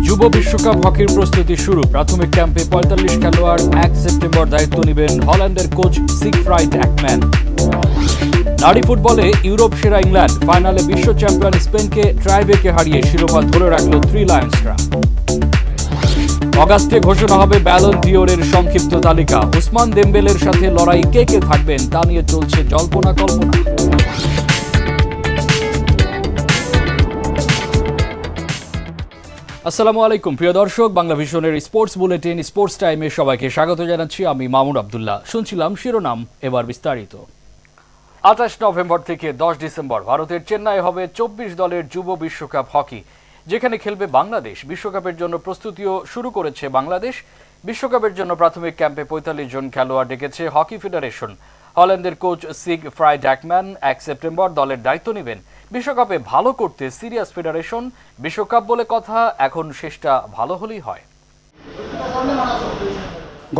যুব বিশ্বকাপ হকির প্রস্তুতি শুরু। প্রাথমিক ক্যাম্পে ৪৫ খেলোয়াড়। ১ সেপ্টেম্বর দায়িত্ব নেবেন হল্যান্ডের কোচ সিগফ্রাইড একম্যান। নারী ফুটবলে ইউরোপ সেরা ইংল্যান্ড ফাইনালে বিশ্ব চ্যাম্পিয়ন স্পেনকে ট্রাইব্রেকে হারিয়ে শিরোপা ধরে রাখল থ্রি লায়ন্সরা। অগাস্টে ঘোষণা হবে ব্যালন ডিওরের সংক্ষিপ্ত তালিকা। ওসমান দেমবেলের সাথে লড়াই কে কে থাকবেন তা নিয়ে চলছে জল্পনা কল্পনা। আসসালামু আলাইকুম প্রিয় দর্শক, বাংলা ভিশনের স্পোর্টস বুলেটিন স্পোর্টস টাইমে সবাইকে স্বাগত জানাচ্ছি। আমি মামুন আব্দুল্লাহ। শুনছিলাম শিরোনাম, এবার বিস্তারিত। ২৮ নভেম্বর থেকে ১০ ডিসেম্বর ভারতের চেন্নাই হবে ২৪ দলের যুব বিশ্বকাপ হকি, যেখানে খেলবে বাংলাদেশ। বিশ্বকাপের জন্য প্রস্তুতিও শুরু করেছে বাংলাদেশ। বিশ্বকাপের জন্য প্রাথমিক ক্যাম্পে ৪৫ জন খেলোয়াড় ডেকেছে হকি ফেডারেশন। হল্যান্ডের কোচ সিগফ্রাইড একম্যান ১ সেপ্টেম্বর দলের দায়িত্ব নেবেন। বিশ্বকাপে ভালো করতে সিরিয়াস ফেডারেশন। বিশ্বকাপ বলে কথা, এখন শেষটা ভালো হলেই হয়।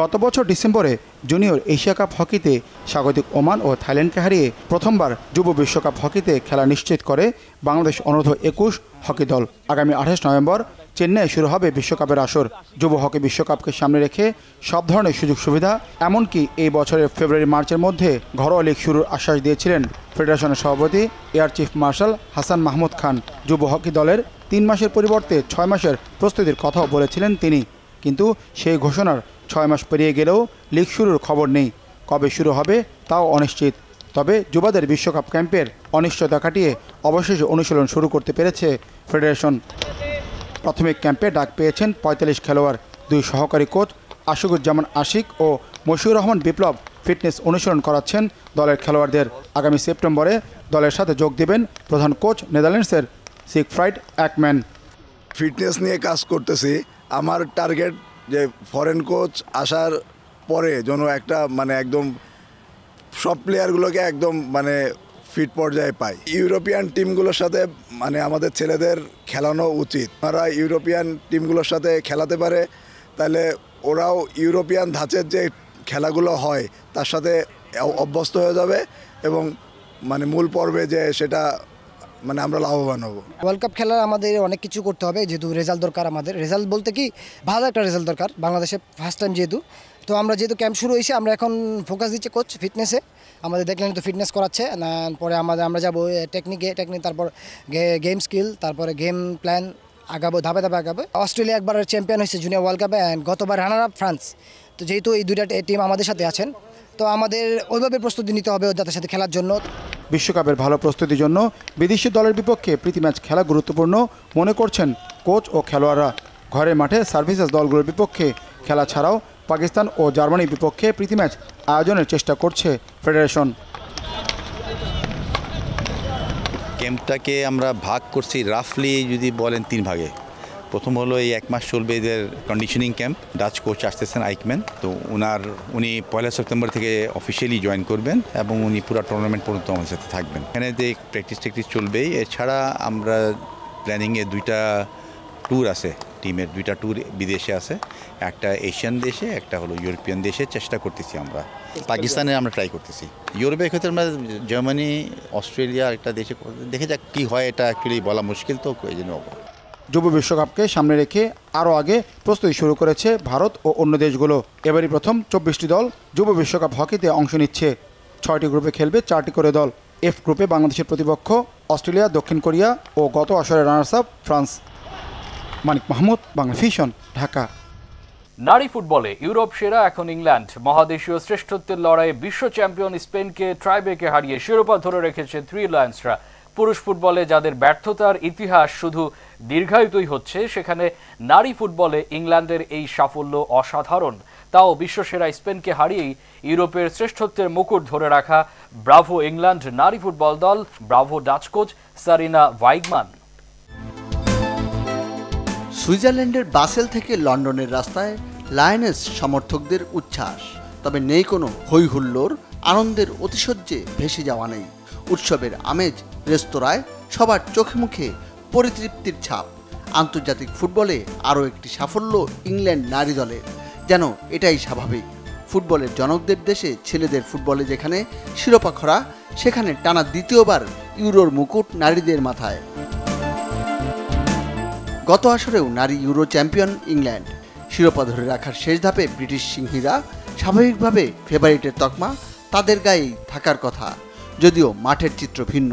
গত বছর ডিসেম্বরে জুনিয়র এশিয়া কাপ হকিতে স্বাগতিক ওমান ও থাইল্যান্ডকে হারিয়ে প্রথমবার যুব বিশ্বকাপ হকিতে খেলা নিশ্চিত করে বাংলাদেশ অনূর্ধ্ব ২১ হকি দল। আগামী ২৮ নভেম্বর চেন্নাইয়ে শুরু হবে বিশ্বকাপের আসর। যুব হকি বিশ্বকাপকে সামনে রেখে সব ধরনের সুযোগ সুবিধা, এমনকি এই বছরের ফেব্রুয়ারি-মার্চের মধ্যে ঘরোয়া লিগ শুরুর আশ্বাস দিয়েছিলেন ফেডারেশনের সভাপতি air chief marshal Hasan Mahmud Khan. যুব হকি দলের ৩ মাসের পরিবর্তে ৬ মাসের প্রস্তুতির কথাও বলেছিলেন তিনি। কিন্তু সেই ঘোষণার ৬ মাস পেরিয়ে গেলেও লিগ শুরুর খবর নেই। কবে শুরু হবে তাও অনিশ্চিত। তবে যুবাদের বিশ্বকাপ ক্যাম্পের অনিশ্চয়তা কাটিয়ে অবশেষে অনুশীলন শুরু করতে পেরেছে ফেডারেশন। প্রাথমিক ক্যাম্পে ডাক পেয়েছেন ৪৫ খেলোয়াড়। ২ সহকারী কোচ আশিকুজ্জামান আশিক ও মশিউর রহমান বিপ্লব ফিটনেস অনুশীলন করাচ্ছেন দলের খেলোয়াড়দের। আগামী সেপ্টেম্বরে দলের সাথে যোগ দেবেন প্রধান কোচ নেদারল্যান্ডসের সিগফ্রাইড একম্যান। ফিটনেস নিয়ে কাজ করতেছি। আমার টার্গেট যে ফরেন কোচ আসার পরে যেন একটা একদম সব প্লেয়ারগুলোকে একদম ফিট পর্যায়ে পাই। ইউরোপিয়ান টিমগুলোর সাথে আমাদের ছেলেদের খেলানো উচিত। ওরা ইউরোপিয়ান টিমগুলোর সাথে খেলাতে পারে, তাহলে ওরাও ইউরোপিয়ান ধাঁচের যে খেলাগুলো হয় তার সাথে অভ্যস্ত হয়ে যাবে এবং মূল পর্বে যে সেটা আমরা লাভবান হব। ওয়ার্ল্ড কাপ খেলার আমাদের অনেক কিছু করতে হবে, যেহেতু রেজাল্ট দরকার। আমাদের রেজাল্ট বলতে কি, ভালো একটা রেজাল্ট দরকার বাংলাদেশে ফার্স্ট টাইম যেহেতু। তো আমরা যেহেতু ক্যাম্প শুরু হয়েছে, আমরা এখন ফোকাস দিচ্ছি কোচ ফিটনেসে। আমাদের দেখলেন তো ফিটনেস করাচ্ছে, পরে আমরা যাবো টেকনিক, তারপর গেম স্কিল, তারপরে গেম প্ল্যান আগাবো, ধাপে ধাপে আগাবো। অস্ট্রেলিয়া একবার চ্যাম্পিয়ন হয়েছে জুনিয়র ওয়ার্ল্ড কাপে, অ্যান্ড গতবার রানার আপ ফ্রান্স। তো যেহেতু এই দুইটা টিম আমাদের সাথে আছেন, তো আমাদের ওইভাবে প্রস্তুতি নিতে হবে যাদের সাথে খেলার জন্য। বিশ্বকাপের ভালো প্রস্তুতির জন্য বিদেশি দলের বিপক্ষে প্রীতি ম্যাচ খেলা গুরুত্বপূর্ণ মনে করছেন কোচ ও খেলোয়াড়রা। ঘরের মাঠে সার্ভিসেস দলগুলোর বিপক্ষে খেলা ছাড়াও পাকিস্তান ও জার্মানির বিপক্ষে প্রীতি ম্যাচ আয়োজনের চেষ্টা করছে ফেডারেশন। ক্যাম্পটাকে আমরা ভাগ করছি রাফলি যদি বলেন 3 ভাগে। প্রথম হলো এই 1 মাস চলবে এদের কন্ডিশনিং ক্যাম্প। ডাচ কোচ আসতেছেন আইকম্যান, তো উনি ১ সেপ্টেম্বর থেকে অফিসিয়ালি জয়েন করবেন এবং উনি পুরো টুর্নামেন্ট পর্যন্ত আমাদের সাথে থাকবেন। এখানে যে প্র্যাকটিস চলবেই। এছাড়া আমরা প্ল্যানিংয়ে 2টা ট্যুর আছে, টিমের 2টা ট্যুর বিদেশে আছে। একটা এশিয়ান দেশে, একটা হলো ইউরোপিয়ান দেশে চেষ্টা করতেছি আমরা। পাকিস্তানে আমরা ট্রাই করতেছি। ইউরোপের ক্ষেত্রে আমরা জার্মানি, অস্ট্রেলিয়া একটা দেশে দেখে যাক কী হয়। এটা অ্যাকচুয়ালি বলা মুশকিল, তো এই জন্য। যুব বিশ্বকাপকে সামনে রেখে আরও আগে প্রস্তুতি শুরু করেছে ভারত ও অন্য দেশগুলো। এবারই প্রথম ২৪টি দল যুব বিশ্বকাপ হকিতে অংশ নিচ্ছে। 6টি গ্রুপে খেলবে 4টি করে দল। এফ গ্রুপে বাংলাদেশের প্রতিপক্ষ অস্ট্রেলিয়া, দক্ষিণ কোরিয়া ও গত আসরের রানার্স আপ ফ্রান্স। মানিক মাহমুদ, বাংলা ভিশন, ঢাকা। নারী ফুটবলে ইউরোপ সেরা এখন ইংল্যান্ড। মহাদেশীয় শ্রেষ্ঠত্বের লড়াইয়ে বিশ্ব চ্যাম্পিয়ন স্পেনকে ট্রাইব্রেকে হারিয়ে শিরোপা ধরে রেখেছে থ্রি লায়ন্সরা। পুরুষ ফুটবলে যাদের ব্যর্থতার ইতিহাস শুধু দীর্ঘায়িতই হচ্ছে, সেখানে নারী ফুটবলে ইংল্যান্ডের এই সাফল্য অসাধারণ। তাও বিশ্বসেরা স্পেনকে হারিয়েই ইউরোপের শ্রেষ্ঠত্বের মুকুট ধরে রাখা ব্রাভো ইংল্যান্ড নারী ফুটবল দল, ব্রাভো ডাচ কোচ সারিনা ভাইগমান। সুইজারল্যান্ডের বাসেল থেকে লন্ডনের রাস্তায় লায়নেস সমর্থকদের উচ্ছ্বাস। তবে নেই কোনো হই হুল্লোড়, আনন্দের অতিশয্যে ভেসে যাওয়া নেই। উৎসবের আমেজ, রেস্তোরাঁয় সবার চোখে মুখে পরিতৃপ্তির ছাপ। আন্তর্জাতিক ফুটবলে আরও একটি সাফল্য ইংল্যান্ড নারী দলের, যেন এটাই স্বাভাবিক। ফুটবলের জনকদের দেশে ছেলেদের ফুটবলে যেখানে শিরোপা খরা, সেখানে টানা দ্বিতীয়বার ইউরোর মুকুট নারীদের মাথায়। গত আসরেও নারী ইউরো চ্যাম্পিয়ন ইংল্যান্ড। শিরোপা ধরে রাখার শেষ ধাপে ব্রিটিশ সিংহীরা স্বাভাবিকভাবে ফেভারিটের তকমা তাদের গায়েই থাকার কথা, যদিও মাঠের চিত্র ভিন্ন।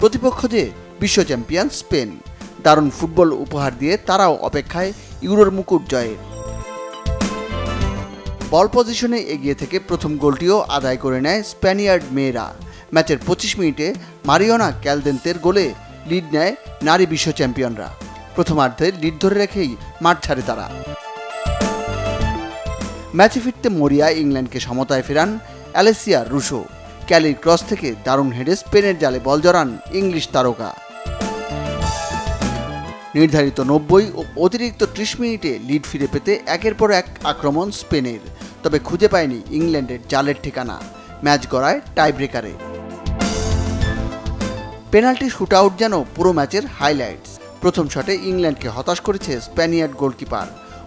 প্রতিপক্ষ যে বিশ্ব চ্যাম্পিয়ন স্পেন, দারুণ ফুটবল উপহার দিয়ে তারাও অপেক্ষায় ইউরোর মুকুট জয়ের। বল পজিশনে এগিয়ে থেকে প্রথম গোলটিও আদায় করে নেয় স্প্যানিয়ার্ড মেয়েরা। ম্যাচের 25 মিনিটে মারিওনা ক্যালদেন্তের গোলে লিড নেয় নারী বিশ্ব চ্যাম্পিয়নরা। প্রথমার্ধে লিড ধরে রেখেই মাঠ ছাড়ে তারা। ম্যাচে ফিরতে মরিয়া ইংল্যান্ডকে সমতায় ফেরান অ্যালেসিয়া রুশো। ক্যালির ক্রস থেকে দারুণ হেডে স্পেনের জালে বল জড়ান ইংলিশ তারকা। নির্ধারিত 90 ও অতিরিক্ত 30 মিনিটে লিড ফিরে পেতে একের পর এক আক্রমণ স্পেনের, তবে খুঁজে পায়নি ইংল্যান্ডের জালের ঠিকানা। ম্যাচ গড়ায় টাই ব্রেকারে। পেনাল্টি শুট আউট যেন পুরো ম্যাচের হাইলাইটস। প্রথম শটে ইংল্যান্ডকে হতাশ করেছে স্প্যানিয়ার্ড গোলকিপার,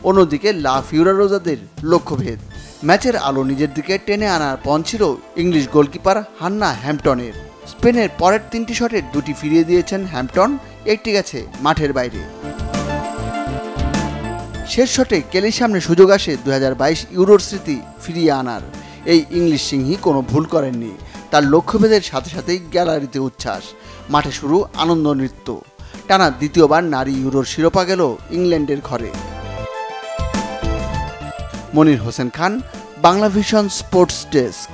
অন্যদিকে লা ফিওরারোজাদের লক্ষ্যভেদ। ম্যাচের আলো নিজের দিকে টেনে আনার পণ ছিল ইংলিশ গোলকিপার হান্না হ্যাম্পটনের। স্পেনের পরের 3টি শটের 2টি ফিরিয়ে দিয়েছেন হ্যাম্পটন, একটি গেছে মাঠের বাইরে। শেষ শটে কেলির সামনে সুযোগ আসে 2022 ইউরোর স্মৃতি ফিরিয়ে আনার। এই ইংলিশ সিংহী কোনো ভুল করেননি। তার লক্ষ্যভেদের সাথে সাথেই গ্যালারিতে উচ্ছ্বাস, মাঠে শুরু আনন্দ নৃত্য। টানা দ্বিতীয়বার নারী ইউরোর শিরোপা গেল ইংল্যান্ডের ঘরে। Monir Hossain Khan, Bangla Vision sports desk.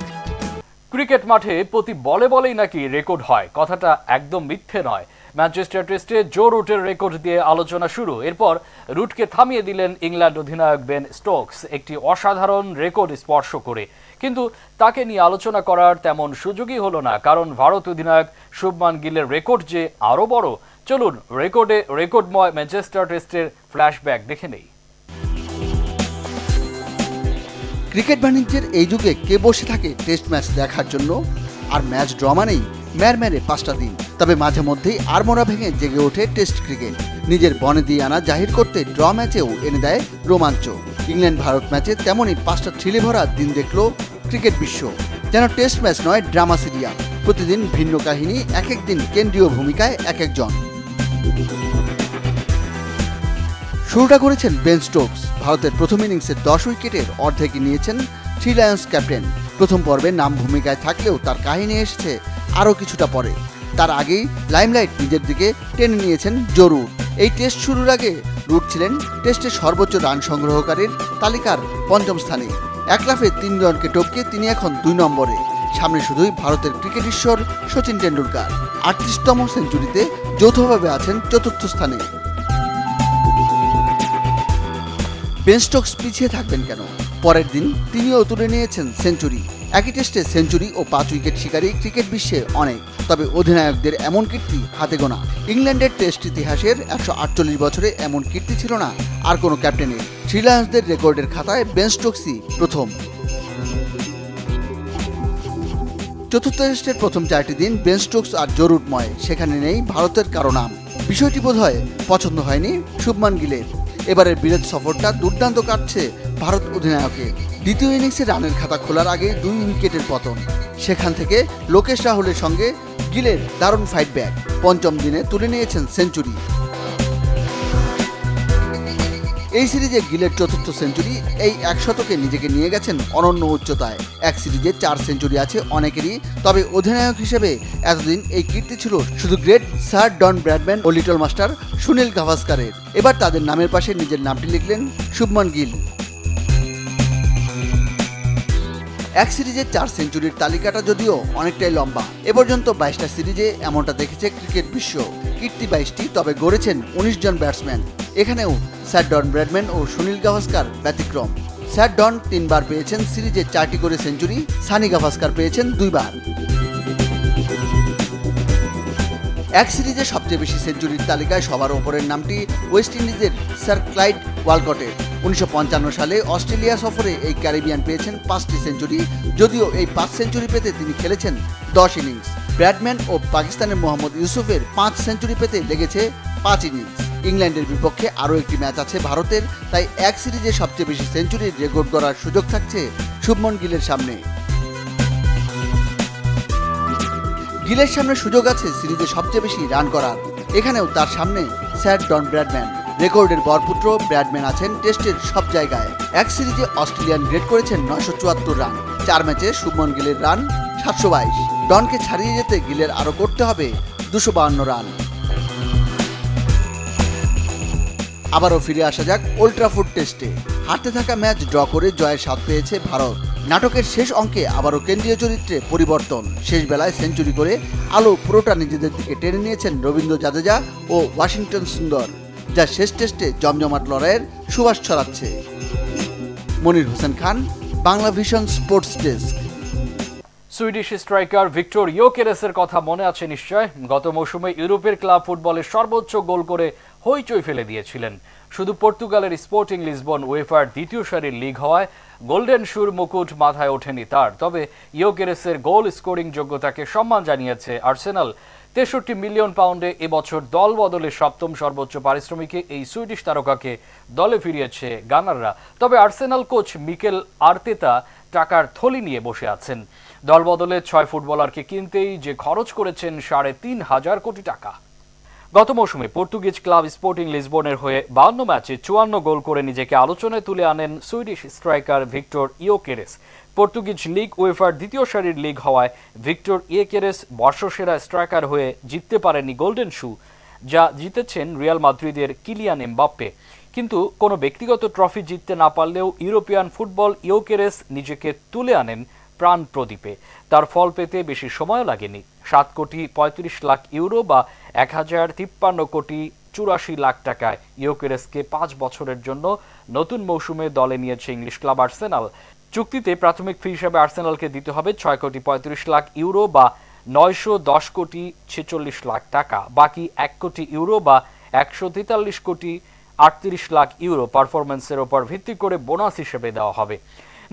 Cricket মাঠে প্রতি বলে বলেই নাকি রেকর্ড হয়, কথাটা একদম মিথ্যে নয়। ম্যানচেস্টার টেস্টে জো রুটের রেকর্ড দিয়ে আলোচনা শুরু। এরপর রুটকে থামিয়ে দিলেন ইংল্যান্ড অধিনায়ক বেন স্টোকস একটি অসাধারণ রেকর্ড স্পর্শ করে। কিন্তু তাকে নিয়ে আলোচনা করার তেমন সুযোগই হলো না, কারণ ভারত অধিনায়ক শুভমান গিলের রেকর্ড যে আরও বড়। চলুন রেকর্ডময় ম্যানচেস্টার টেস্টের ফ্ল্যাশব্যাক দেখে নেই। ক্রিকেট বাণিজ্যের এই যুগে কে বসে থাকে টেস্ট ম্যাচ দেখার জন্য? আর ম্যাচ ড্র মানেই মেরে 5টা দিন। তবে মাঝে মধ্যেই আড়মোড়া ভেঙে জেগে ওঠে টেস্ট ক্রিকেট। নিজের বনে দিয়ে আনা জাহির করতে ড্র ম্যাচেও এনে দেয় রোমাঞ্চ। ইংল্যান্ড ভারত ম্যাচে তেমনই 5টা থ্রিলে ভরা দিন দেখল ক্রিকেট বিশ্ব। যেন টেস্ট ম্যাচ নয়, ড্রামা সিরিয়াল। প্রতিদিন ভিন্ন কাহিনী, এক এক দিন কেন্দ্রীয় ভূমিকায় এক একজন। শুরুটা করেছেন বেন স্টোকস। ভারতের প্রথম ইনিংসের 10 উইকেটের অর্ধেকই নিয়েছেন থ্রি লায়ন্স ক্যাপ্টেন। প্রথম পর্বে নাম ভূমিকায় থাকলেও তার কাহিনী এসেছে আরও কিছুটা পরে। তার আগেই লাইমলাইট নিজের দিকে টেনে নিয়েছেন জো রুট। এই টেস্ট শুরুর আগে রুট ছিলেন টেস্টের সর্বোচ্চ রান সংগ্রহকারীর তালিকার 5ম স্থানে। এক লাফে 3 জনকে টপকে তিনি এখন 2 নম্বরে। সামনে শুধুই ভারতের ক্রিকেট ঈশ্বর সচিন টেন্ডুলকার। 38তম সেঞ্চুরিতে যৌথভাবে আছেন 4র্থ স্থানে। বেন স্টোকস পিছিয়ে থাকবেন কেন? পরের দিন তিনিও তুলে নিয়েছেন সেঞ্চুরি। একই টেস্টে সেঞ্চুরি ও 5 উইকেট শিকারী ক্রিকেট বিশ্বে অনেক, তবে অধিনায়কদের এমন কীর্তি হাতে গোনা। ইংল্যান্ডের টেস্ট ইতিহাসের 148 বছরে এমন কীর্তি ছিল না আর কোনো ক্যাপ্টেনের। থ্রি লায়ন্সদের রেকর্ডের খাতায় বেন স্টোকসই প্রথম। চতুর্থ টেস্টের প্রথম 4টি দিন বেন স্টোকস আর জো রুটময়, সেখানে নেই ভারতের কারো নাম। বিষয়টি বোধহয় পছন্দ হয়নি শুভমান গিলের। এবারের বিরাট সফরটা দুর্দান্ত কাটছে ভারত অধিনায়কের। দ্বিতীয় ইনিংসে রানের খাতা খোলার আগে 2 উইকেটের পতন। সেখান থেকে লোকেশ রাহুলের সঙ্গে গিলের দারুণ ফাইট ব্যাক। 5ম দিনে তুলে নিয়েছেন সেঞ্চুরি। এই সিরিজে গিলের 4র্থ সেঞ্চুরি। এই 1 শতকে নিজেকে নিয়ে গেছেন অনন্য উচ্চতায়। এক সিরিজে 4 সেঞ্চুরি আছে অনেকেরই, তবে অধিনায়ক হিসেবে এতদিন এই কীর্তি ছিল শুধু গ্রেট স্যার ডন ব্র্যাডম্যান ও লিটল মাস্টার সুনীল গাভাস্কারের। এবার তাদের নামের পাশে নিজের নামটি লিখলেন শুভমান গিল। এক সিরিজে 4 সেঞ্চুরির তালিকাটা যদিও অনেকটাই লম্বা। এ পর্যন্ত 22টা সিরিজে এমনটা দেখেছে ক্রিকেট বিশ্ব। কীর্তি 22টি, তবে গড়েছেন 19 জন ব্যাটসম্যান। এখানেও স্যার ডন ব্র্যাডম্যান ও সুনীল গাভাস্কার ব্যতিক্রম। স্যার ডন 3 বার পেয়েছেন সিরিজে 4টি করে সেঞ্চুরি, সানি গাভাস্কার পেয়েছেন 2 বার। এক সিরিজে সবচেয়ে বেশি সেঞ্চুরির তালিকায় সবার ওপরের নামটি ওয়েস্ট ইন্ডিজের স্যার ক্লাইড ওয়ালকটের। 1955 সালে অস্ট্রেলিয়া সফরে এই ক্যারিবিয়ান পেয়েছেন 5টি সেঞ্চুরি, যদিও এই 5 সেঞ্চুরি পেতে তিনি খেলেছেন 10 ইনিংস। ব্র্যাডম্যান ও পাকিস্তানের মোহাম্মদ ইউসুফের 5 সেঞ্চুরি পেতে লেগেছে 5 ইনিংস। ইংল্যান্ডের বিপক্ষে আরও একটি ম্যাচ আছে ভারতের, তাই এক সিরিজে সবচেয়ে বেশি সেঞ্চুরির রেকর্ড গড়ার সুযোগ থাকছে শুভমান গিলের সামনে। গিলের সামনে সুযোগ আছে সিরিজে সবচেয়ে বেশি রান করার। এখানেও তার সামনে স্যার ডন ব্র্যাডম্যান। রেকর্ডের বরপুত্র ব্র্যাডম্যান আছেন টেস্টের সব জায়গায়। এক সিরিজে অস্ট্রেলিয়ান গ্রেড করেছেন 974 রান, 4 ম্যাচে শুভমন গিলের রান 722। ডনকে ছাড়িয়ে যেতে গিলের আরও করতে হবে 252 রান। আবারও ফিরে আসা যাক ওল্ড ট্রাফোর্ড টেস্টে। হারতে থাকা ম্যাচ ড্র করে জয়ের স্বাদ পেয়েছে ভারত। নাটকের শেষ অঙ্কে আবারও কেন্দ্রীয় চরিত্রে পরিবর্তন। শেষ বেলায় সেঞ্চুরি করে আলো পুরোটা নিজেদের দিকে টেনে নিয়েছেন রবীন্দ্র জাদেজা ও ওয়াশিংটন সুন্দর, যা শেষ টেস্টে জমজমাট লড়াইয়ের সুবাস ছড়াচ্ছে। Monir Hossain Khan, Bangla Vision sports desk. Swedish striker Viktor ইয়োকেরেসের কথা মনে আছে নিশ্চয়। গত মৌসুমে ইউরোপের ক্লাব ফুটবলে সর্বোচ্চ গোল করে হইচই ফেলে দিয়েছিলেন। শুধু পর্তুগালের স্পোর্টিং লিসবন উয়েফার দ্বিতীয় সারির লিগ হওয়ায় গোল্ডেন শুর মুকুট মাথায় ওঠেনি তার। তবে ইয়োকেরেসের গোল স্কোরিং যোগ্যতাকে সম্মান জানিয়েছে আর্সেনাল। 63 মিলিয়ন পাউন্ডে এবছর দল বদলে সপ্তম সর্বোচ্চ পারিশ্রমিকে এই সুইডিশ তারকাকে দলে ফিরিয়েছে গানাররা। তবে আর্সেনাল কোচ মিকেল আর্তেতা টাকার থলি নিয়ে বসে আছেন। দল বদলে 6 ফুটবলারকে কিনতেই যে খরচ করেছেন 3,500 কোটি টাকা। গত মৌসুমে পর্তুগিজ ক্লাব স্পোর্টিং লিসবনের হয়ে 52 ম্যাচে 54 গোল করে নিজেকে আলোচনায় তুলে আনেন Swedish striker Viktor Gyokeres. Portuguese league উয়েফার দ্বিতীয় সারির লিগ হওয়ায় ভিক্টর ইয়োকেরেস বর্ষসেরা স্ট্রাইকার হয়ে জিততে পারেনি গোল্ডেন শু, যা জিতেছেন রিয়াল মাদ্রিদের কিলিয়ান এমবাপ্পে। কিন্তু কোনো ব্যক্তিগত ট্রফি জিততে না পারলেও ইউরোপিয়ান ফুটবল ইয়োকেরেস নিজেকে তুলে আনেন প্রাণ প্রদীপে। তার ফল পেতে বেশি সময় লাগেনি। 7 কোটি 35 লাখ ইউরো বা 1053 কোটি 84 লাখ টাকায় ইয়োকেরেসকে 5 বছরের জন্য নতুন মৌসুমে দলে নিয়েছে ইংলিশ ক্লাব আর্সেনাল। চুক্তিতে প্রাথমিক ফি হিসেবে আর্সেনালকে দিতে হবে 6 কোটি 35 লাখ ইউরো বা 910 কোটি 46 লাখ টাকা। বাকি 1 কোটি ইউরো বা 143 কোটি 38 লাখ ইউরো পারফরমেন্সের ওপর ভিত্তি করে বোনাস হিসেবে দেওয়া হবে।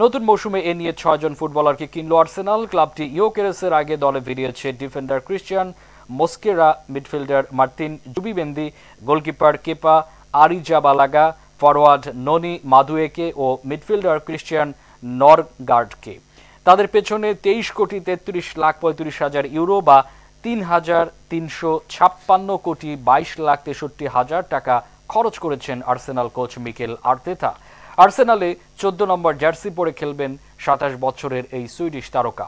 নতুন মৌসুমে এ নিয়ে 6 জন ফুটবলারকে কিনল আর্সেনাল। ক্লাবটি ইয়োকেরেসের আগে দলে ফিরিয়েছে defender Cristian Mosquera, midfielder Martin Zubimendi, goalkeeper Kepa Arrizabalaga, forward Noni Madueke ও মিডফিল্ডার ক্রিশ্চিয়ান নরগার্ডকে। তাদের পেছনে 23 কোটি 33 লাখ 35 হাজার ইউরো বা 3,356 কোটি 22 লাখ 63 হাজার টাকা খরচ করেছেন আর্সেনাল কোচ মিকেল আর্তেতা। আর্সেনালে 14 নম্বর জার্সি পরে খেলবেন 27 বছরের এই সুইডিশ তারকা।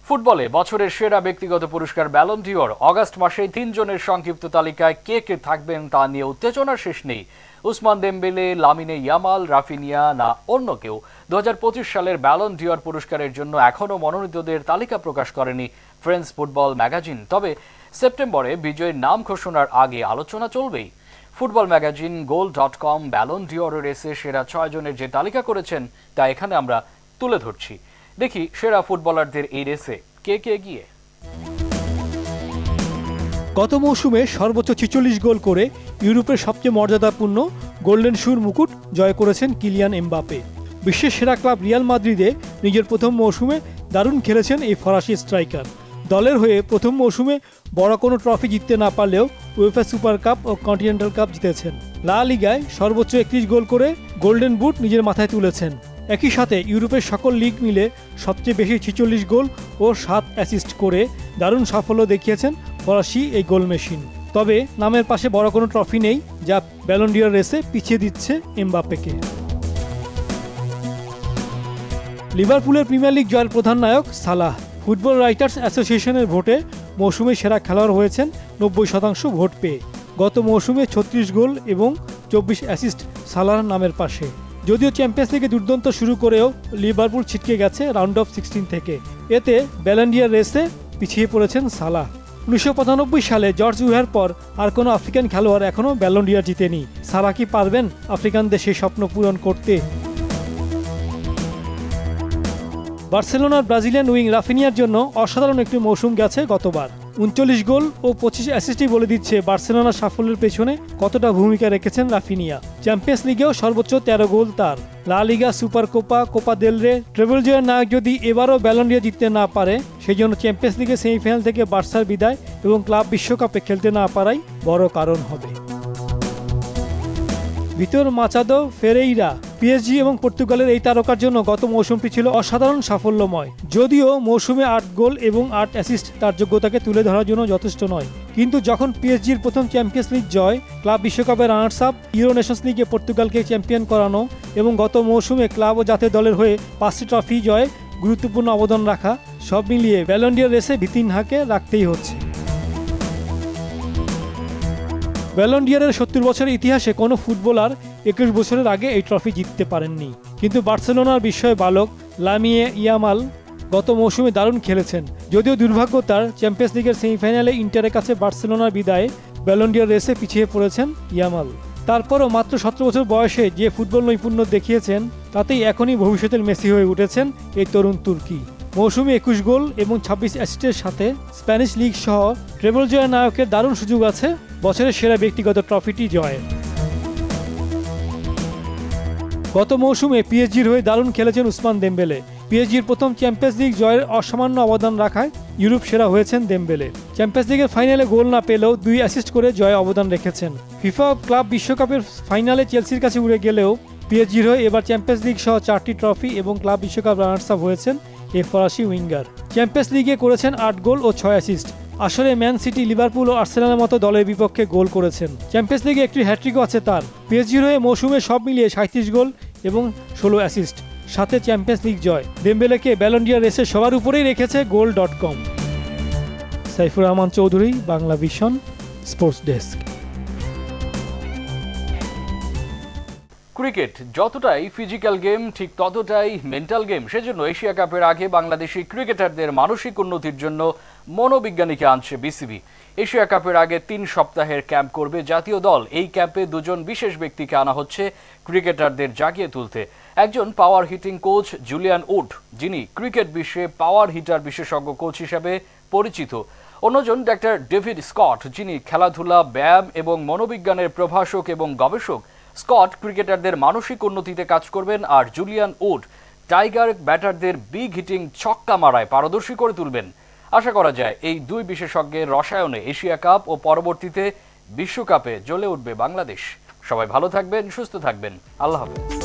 ফুটবলে বছরের সেরা ব্যক্তিগত পুরস্কার ব্যালন ডিওর। অগাস্ট মাসেই 3 জনের সংক্ষিপ্ত তালিকায় কে কে থাকবেন তা নিয়ে উত্তেজনার শেষ নেই। Ousmane Dembele, Lamine Yamal, Raphinha না অন্য কেউ। 2025 সালের ব্যালন ডিওর পুরস্কারের জন্য এখনও মনোনীতদের তালিকা প্রকাশ করেনি ফ্রেঞ্চ ফুটবল ম্যাগাজিন। তবে সেপ্টেম্বরে বিজয়ীর নাম ঘোষণার আগে আলোচনা চলবেই। ফুটবল ম্যাগাজিন goal.com ব্যালন ডিওরের রেসে সেরা 6 জনের যে তালিকা করেছেন তা এখানে আমরা তুলে ধরছি। দেখি সেরা ফুটবলারদের এই রেসে কে কে এগিয়ে। গত মৌসুমে সর্বোচ্চ 46 গোল করে ইউরোপের সবচেয়ে মর্যাদাপূর্ণ গোল্ডেন শুর মুকুট জয় করেছেন কিলিয়ান এমবাপ্পে। বিশ্বের সেরা ক্লাব রিয়াল মাদ্রিদে নিজের প্রথম মৌসুমে দারুণ খেলেছেন এই ফরাসি স্ট্রাইকার। দলের হয়ে প্রথম মৌসুমে বড় কোনো ট্রফি জিততে না পারলেও উয়েফা সুপার কাপ ও কন্টিনেন্টাল কাপ জিতেছেন। লা লিগায় সর্বোচ্চ 31 গোল করে গোল্ডেন বুট নিজের মাথায় তুলেছেন। একই সাথে ইউরোপের সকল লিগ মিলে সবচেয়ে বেশি 46 গোল ও 7 অ্যাসিস্ট করে দারুণ সাফল্য দেখিয়েছেন ফরাসি এই গোল মেশিন। তবে নামের পাশে বড় কোনো ট্রফি নেই, যা ব্যালন ডিওর রেসে পিছিয়ে দিচ্ছে এমবাপ্পেকে। লিভারপুলের প্রিমিয়ার লিগ জয়ের প্রধান নায়ক সালাহ। ফুটবল রাইটার্স অ্যাসোসিয়েশনের ভোটে মৌসুমে সেরা খেলোয়াড় হয়েছেন 90% ভোট পেয়ে। গত মৌসুমে 36 গোল এবং 24 অ্যাসিস্ট সালাহর নামের পাশে। যদিও চ্যাম্পিয়ন্স লিগে দুর্দান্ত শুরু করেও লিভারপুল ছিটকে গেছে রাউন্ড অফ 16 থেকে। এতে ব্যালন ডিওর রেসে পিছিয়ে পড়েছেন সালাহ। 1995 সালে জর্জ উইয়ার পর আর কোনো আফ্রিকান খেলোয়াড় এখনও ব্যালন ডিওর জিতেনি। সালাহ কি পারবেন আফ্রিকানদের সেই স্বপ্ন পূরণ করতে? বার্সেলোনার ব্রাজিলিয়ান উইং রাফিনিয়ার জন্য অসাধারণ একটি মৌসুম গেছে গতবার। 39 গোল ও 25 অ্যাসিস্টই বলে দিচ্ছে বার্সেলোনার সাফল্যের পেছনে কতটা ভূমিকা রেখেছেন রাফিনিয়া। চ্যাম্পিয়ন্স লিগেও সর্বোচ্চ 13 গোল তার। লা লিগা, সুপার কোপা, কোপা দেল রে, ট্রেবল জয়ের নায়ক যদি এবারও ব্যালন ডিওর জিততে না পারে, সেই জন্য চ্যাম্পিয়ন্স লিগের সেমিফাইনাল থেকে বার্সার বিদায় এবং ক্লাব বিশ্বকাপে খেলতে না পারাই বড় কারণ হবে। ভিতর মাচাদো, ফেরেইরা, পিএসজি এবং পর্তুগালের এই তারকার জন্য গত মৌসুমটি ছিল অসাধারণ সাফল্যময়। যদিও মৌসুমে 8 গোল এবং 8 অ্যাসিস্ট তার যোগ্যতাকে তুলে ধরার জন্য যথেষ্ট নয়, কিন্তু যখন পিএসজির প্রথম চ্যাম্পিয়ন্স লিগ জয়, ক্লাব বিশ্বকাপের রানার্স আপ, ইউরো নেশনস লিগে পর্তুগালকে চ্যাম্পিয়ন করানো এবং গত মৌসুমে ক্লাব ও জাতীয় দলের হয়ে 5টি ট্রফি জয়ে গুরুত্বপূর্ণ অবদান রাখা, সব মিলিয়ে ব্যালন ডি'র রেসে ভিতিনহাকে রাখতেই হচ্ছে। ব্যালন ডি'র 70 বছরের ইতিহাসে কোনো ফুটবলার 21 বছরের আগে এই ট্রফি জিততে পারেননি, কিন্তু বার্সেলোনার বিস্ময় বালক লামিনে ইয়ামাল গত মৌসুমে দারুণ খেলেছেন। যদিও দুর্ভাগ্য তার, চ্যাম্পিয়ন্স লিগের সেমিফাইনালে ইন্টারের কাছে বার্সেলোনার বিদায়ে ব্যালন ডি'র রেসে পিছিয়ে পড়েছেন ইয়ামাল। তারপরও মাত্র 17 বছর বয়সে যে ফুটবল নৈপুণ্য দেখিয়েছেন, তাতেই এখনই ভবিষ্যতের মেসি হয়ে উঠেছেন এই তরুণ তুর্কি। মৌসুমে 21 গোল এবং 26 অ্যাসিস্টের সাথে স্প্যানিশ লিগ সহ ট্রেবল জয়ের নায়কের দারুণ সুযোগ আছে বছরের সেরা ব্যক্তিগত ট্রফিটি জয়ের। গত মৌসুমে পিএসজির হয়ে দারুণ খেলেছেন উসমান দেমবেলে। পিএসজির প্রথম চ্যাম্পিয়ন্স লিগ জয়ের অসামান্য অবদান রাখায় ইউরোপ সেরা হয়েছেন দেমবেলে। চ্যাম্পিয়ন্স লিগের ফাইনালে গোল না পেলেও 2 অ্যাসিস্ট করে জয়ে অবদান রেখেছেন। ফিফা ক্লাব বিশ্বকাপের ফাইনালে চেলসির কাছে উড়ে গেলেও পিএসজির হয়ে এবার চ্যাম্পিয়ন্স লিগ সহ 4টি ট্রফি এবং ক্লাব বিশ্বকাপ রানার্স আপ হয়েছেন এই ফরাসি উইঙ্গার। চ্যাম্পিয়ন্স লিগে করেছেন 8 গোল ও 6 অ্যাসিস্ট। আসলে ম্যান সিটি, লিভারপুল ও আর্সেনালের মতো দলের বিপক্ষে গোল করেছেন। চ্যাম্পিয়ন্স লিগে একটি হ্যাট্রিকও আছে তার। পিএসজির হয়ে মৌসুমে সব মিলিয়ে 37 গোল এবং 16 অ্যাসিস্ট, সাথে চ্যাম্পিয়ন্স লিগ জয়। দেমবেলেকে ব্যালন ডি'র রেসে সবার উপরেই রেখেছে goal.com। Saifur Rahman Chowdhury, Bangla Vision, sports desk. Cricket যতটাই ফিজিক্যাল গেম, ঠিক ততটাই মেন্টাল গেম। সেজন্য এশিয়া কাপের আগে বাংলাদেশি ক্রিকেটারদের মানসিক উন্নতির জন্য মনোবিজ্ঞানীকে আনছে বিসিবি। এশিয়া কাপের আগে 3 সপ্তাহের ক্যাম্প করবে জাতীয় দল। এই ক্যাম্পে 2 জন বিশেষ ব্যক্তিকে আনা হচ্ছে ক্রিকেটারদের জাগিয়ে তুলতে। একজন পাওয়ার হিটিং কোচ জুলিয়ান উড, যিনি ক্রিকেট বিশ্বে পাওয়ার হিটার বিশেষজ্ঞ কোচ হিসেবে পরিচিত। অন্যজন ডাক্তার ডেভিড স্কট, যিনি খেলাধুলা, ব্যায়াম এবং মনোবিজ্ঞানের প্রভাষক এবং গবেষক। স্কট ক্রিকেটারদের মানসিক উন্নতিতে কাজ করবেন, আর জুলিয়ান উড টাইগার ব্যাটারদের বিগ হিটিং ছক্কা মারায় পারদর্শী করে তুলবেন। আশা করা যায় এই 2 বিশেষজ্ঞের রসায়নে এশিয়া কাপ ও পরবর্তীতে বিশ্বকাপে জ্বলে উঠবে বাংলাদেশ। সবাই ভালো থাকবেন, সুস্থ থাকবেন। আল্লাহ হাফেজ।